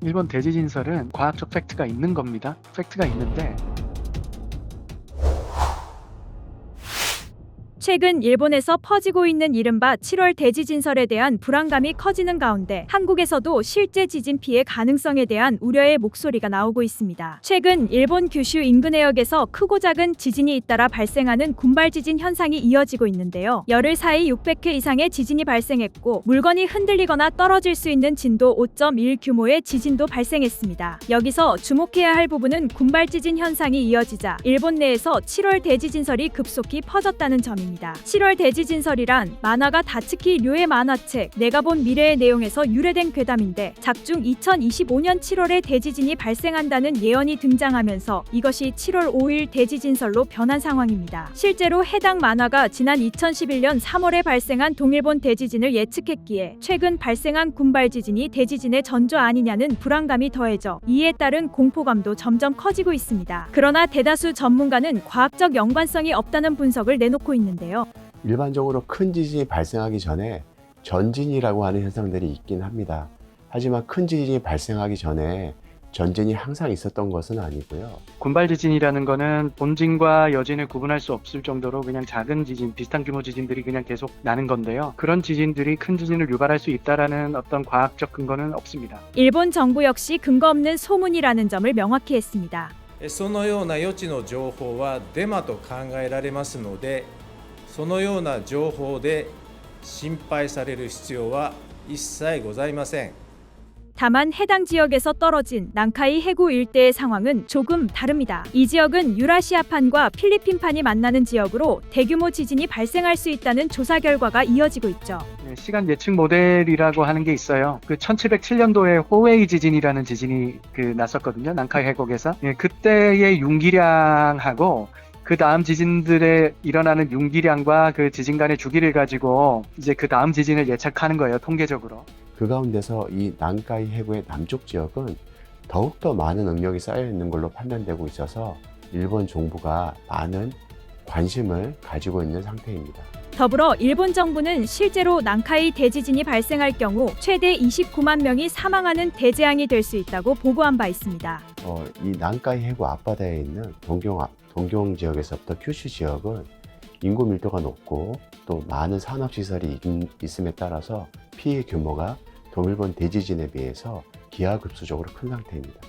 일본 대지진설은 과학적 팩트가 있는 겁니다. 팩트가 있는데 최근 일본에서 퍼지고 있는 이른바 7월 대지진설에 대한 불안감이 커지는 가운데 한국에서도 실제 지진 피해 가능성에 대한 우려의 목소리가 나오고 있습니다. 최근 일본 규슈 인근 해역에서 크고 작은 지진이 잇따라 발생하는 군발 지진 현상이 이어지고 있는데요. 열흘 사이 600회 이상의 지진이 발생했고 물건이 흔들리거나 떨어질 수 있는 진도 5.1 규모의 지진도 발생했습니다. 여기서 주목해야 할 부분은 군발 지진 현상이 이어지자 일본 내에서 7월 대지진설이 급속히 퍼졌다는 점입니다. 7월 대지진설이란 만화가 다츠키 류의 만화책 내가 본 미래의 내용에서 유래된 괴담인데 작중 2025년 7월에 대지진이 발생한다는 예언이 등장하면서 이것이 7월 5일 대지진설로 변한 상황입니다. 실제로 해당 만화가 지난 2011년 3월에 발생한 동일본 대지진을 예측했기에 최근 발생한 군발 지진이 대지진의 전조 아니냐는 불안감이 더해져 이에 따른 공포감도 점점 커지고 있습니다. 그러나 대다수 전문가는 과학적 연관성이 없다는 분석을 내놓고 있는데요. 일반적으로 큰 지진이 발생하기 전에 전진이라고 하는 현상들이 있긴 합니다. 하지만 큰 지진이 발생하기 전에 전진이 항상 있었던 것은 아니고요. 군발 지진이라는 거는 본진과 여진을 구분할 수 없을 정도로 그냥 작은 지진, 비슷한 규모 지진들이 그냥 계속 나는 건데요. 그런 지진들이 큰 지진을 유발할 수 있다라는 어떤 과학적 근거는 없습니다. 일본 정부 역시 근거 없는 소문이라는 점을 명확히 했습니다. そのような予知の情報はデマと考えられますので、そのような情報で心配される必要は一切ございません。 다만 해당 지역에서 떨어진 난카이 해구 일대의 상황은 조금 다릅니다. 이 지역은 유라시아판과 필리핀판이 만나는 지역으로 대규모 지진이 발생할 수 있다는 조사 결과가 이어지고 있죠. 시간 예측 모델이라고 하는 게 있어요. 그 1707년도에 호웨이 지진이라는 지진이 났었거든요. 난카이 해곡에서. 그때의 융기량하고 그 다음 지진들에 일어나는 융기량과 그 지진 간의 주기를 가지고 이제 그 다음 지진을 예측하는 거예요. 통계적으로. 그 가운데서 이 난카이 해구의 남쪽 지역은 더욱더 많은 응력이 쌓여 있는 걸로 판단되고 있어서 일본 정부가 많은 관심을 가지고 있는 상태입니다. 더불어 일본 정부는 실제로 난카이 대지진이 발생할 경우 최대 29만 명이 사망하는 대재앙이 될 수 있다고 보고한 바 있습니다. 이 난카이 해구 앞바다에 있는 동경 지역에서부터 큐슈 지역은 인구 밀도가 높고 또 많은 산업시설이 있음에 따라서 피해 규모가 동일본 대지진에 비해서 기하급수적으로 큰 상태입니다.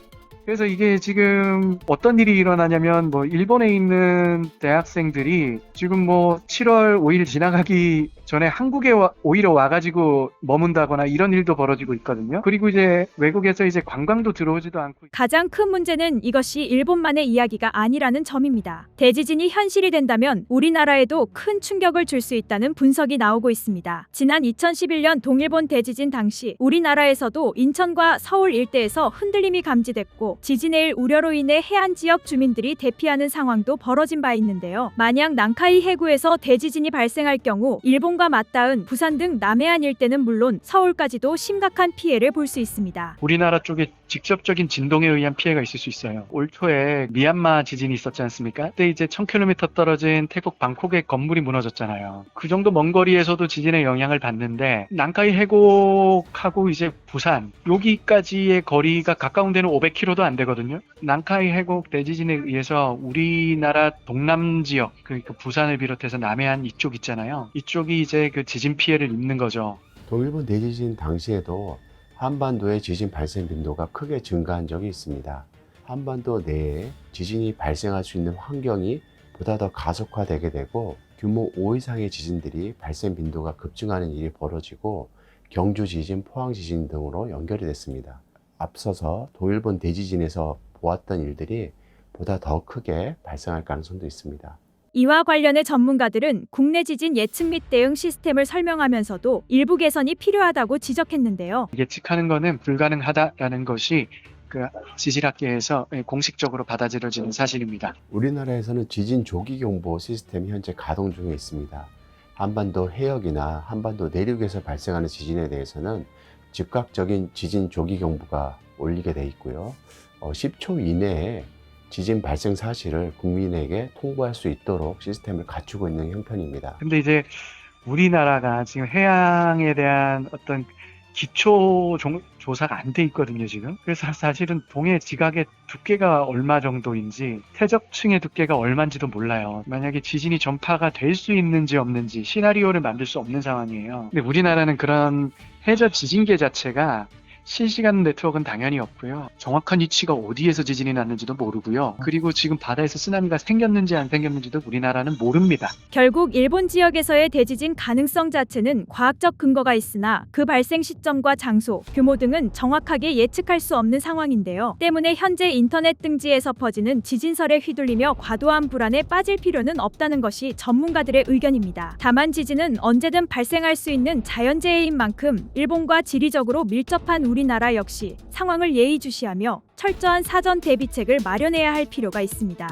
그래서 이게 지금 어떤 일이 일어나냐면 일본에 있는 대학생들이 지금 7월 5일 지나가기 전에 한국에 오히려 와가지고 머문다거나 이런 일도 벌어지고 있거든요. 그리고 이제 외국에서 이제 관광도 들어오지도 않고. 가장 큰 문제는 이것이 일본만의 이야기가 아니라는 점입니다. 대지진이 현실이 된다면 우리나라에도 큰 충격을 줄 수 있다는 분석이 나오고 있습니다. 지난 2011년 동일본 대지진 당시 우리나라에서도 인천과 서울 일대에서 흔들림이 감지됐고 지진의 일 우려로 인해 해안 지역 주민들이 대피하는 상황도 벌어진 바 있는데요. 만약 난카이 해구에서 대지진이 발생할 경우 일본과 맞닿은 부산 등 남해안 일대는 물론 서울까지도 심각한 피해를 볼 수 있습니다. 우리나라 쪽에 직접적인 진동에 의한 피해가 있을 수 있어요. 올 초에 미얀마 지진이 있었지 않습니까? 그때 이제 1000km 떨어진 태국 방콕의 건물이 무너졌잖아요. 그 정도 먼 거리에서도 지진의 영향을 받는데 난카이 해곡하고 이제 부산 여기까지의 거리가 가까운 데는 500km도 안 되거든요. 난카이 해곡 대지진에 의해서 우리나라 동남 지역 그러니까 부산을 비롯해서 남해안 이쪽 있잖아요. 이쪽이 이제 그 지진 피해를 입는 거죠. 동일본 대지진 당시에도 한반도의 지진 발생 빈도가 크게 증가한 적이 있습니다. 한반도 내에 지진이 발생할 수 있는 환경이 보다 더 가속화되게 되고 규모 5 이상의 지진들이 발생 빈도가 급증하는 일이 벌어지고 경주 지진, 포항 지진 등으로 연결이 됐습니다. 앞서서 동일본 대지진에서 보았던 일들이 보다 더 크게 발생할 가능성도 있습니다. 이와 관련해 전문가들은 국내 지진 예측 및 대응 시스템을 설명하면서도 일부 개선이 필요하다고 지적했는데요. 예측하는 거는 불가능하다라는 것이 그 지질학계에서 공식적으로 받아들여지는 사실입니다. 우리나라에서는 지진 조기 경보 시스템이 현재 가동 중에 있습니다. 한반도 해역이나 한반도 내륙에서 발생하는 지진에 대해서는 즉각적인 지진 조기 경보가 올리게 돼 있고요. 10초 이내에 지진 발생 사실을 국민에게 통보할 수 있도록 시스템을 갖추고 있는 형편입니다. 근데 이제 우리나라가 지금 해양에 대한 어떤 기초 조사가 안 돼 있거든요, 지금. 그래서 사실은 동해 지각의 두께가 얼마 정도인지, 퇴적층의 두께가 얼마인지도 몰라요. 만약에 지진이 전파가 될 수 있는지 없는지 시나리오를 만들 수 없는 상황이에요. 근데 우리나라는 그런 해저 지진계 자체가 실시간 네트워크는 당연히 없고요. 정확한 위치가 어디에서 지진이 났는지도 모르고요. 그리고 지금 바다에서 쓰나미가 생겼는지 안 생겼는지도 우리나라는 모릅니다. 결국 일본 지역에서의 대지진 가능성 자체는 과학적 근거가 있으나 그 발생 시점과 장소, 규모 등은 정확하게 예측할 수 없는 상황인데요. 때문에 현재 인터넷 등지에서 퍼지는 지진설에 휘둘리며 과도한 불안에 빠질 필요는 없다는 것이 전문가들의 의견입니다. 다만 지진은 언제든 발생할 수 있는 자연재해인 만큼 일본과 지리적으로 밀접한 우리나라 역시 상황을 예의주시하며 철저한 사전 대비책을 마련해야 할 필요가 있습니다.